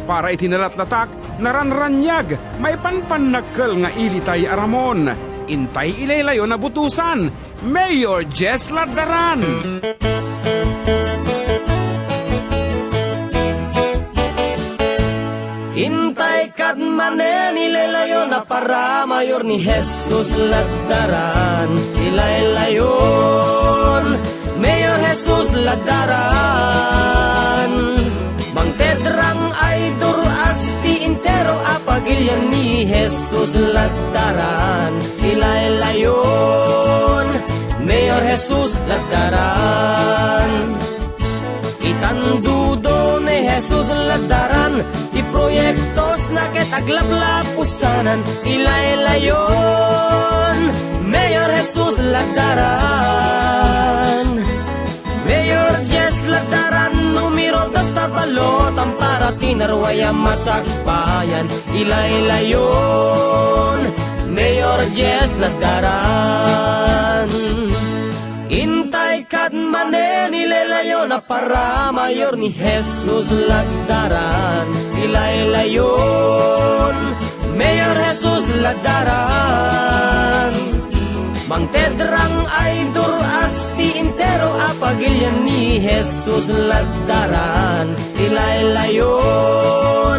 para itinalatlatak naranranyag may panpanakkel nga ilitay aramon. Intay ilaylayo na butusan, Mayor Jess Ladaran. Intay kad manen ilaylayo na para mayor ni Jesus Ladaran. Ilaylayon, Mayor Jesus Ladaran. Mang Tedrang ay asti intero apagilyan ni Jesus Ladaran. Ilaylayon, Mayor Jesus Ladaran. Itandudo ni Jesus Ladaran, di proyektos na ketaglaplapusanan. Ilaylayon, Mayor Jesus Ladaran. Mayor Jess Ladaran, numero 2 tabalotan para tinarwaya masakbayan. Ilaylayon, Mayor Jess Ladaran. Intay kad manen ilaylayo na para mayor ni Jesus Ladaran. Ilaylayon, Mayor Jesus Ladaran. Mang Tedrang ay asti intero apagilyan ni Jesus Ladaran. Ilaylayon,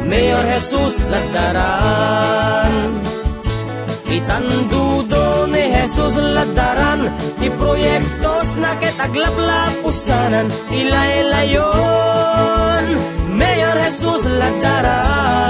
Mayor Jesus Ladaran. Itandudo ni Jesus Ladaran, di proyektos na ketaglaplapusanan. Ilaylayon, Mayor Jesus Ladaran.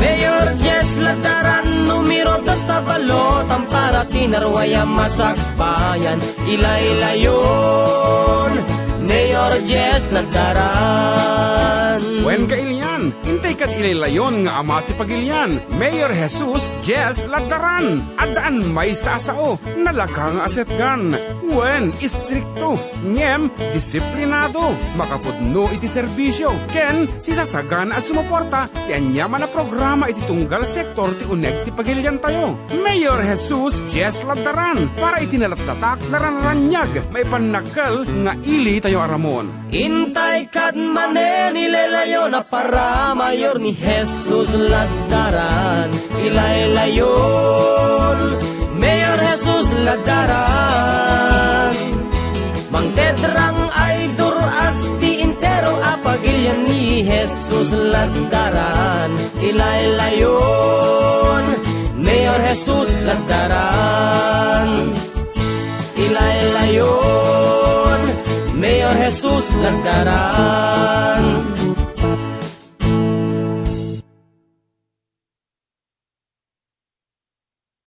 Mayor Jess Ladaran, numero 2 tabalotan para tinarwaya masakbayan. Ilaylayon, Mayor Jess Ladaran. Wen kailian, intay kat ilaylayon nga amati pagilian, Mayor Jesus Jess Ladaran. Adaan may sasao, nalakang asetgan. Wen istrikto, ngem disiplinado, makapudno iti serbisyo. Ken sisasagan at sumuporta, ti anyaman na programa iti tunggal sektor ti uneg ti pagilian tayo. Mayor Jesus Jess Ladaran, para itinalattatak naranranyag, may panakal nga ili tayo aramon. Intay kad manen ilaylayo na para mayor ni Jesus Ladaran. Ilaylayon, Mayor Jesus Ladaran. Mang Tedrang ay asti intero apagilyan ni Jesus Ladaran. Ilaylayon, Mayor Jesus Ladaran. Ilaylayon, Mayor Jesus Ladaran.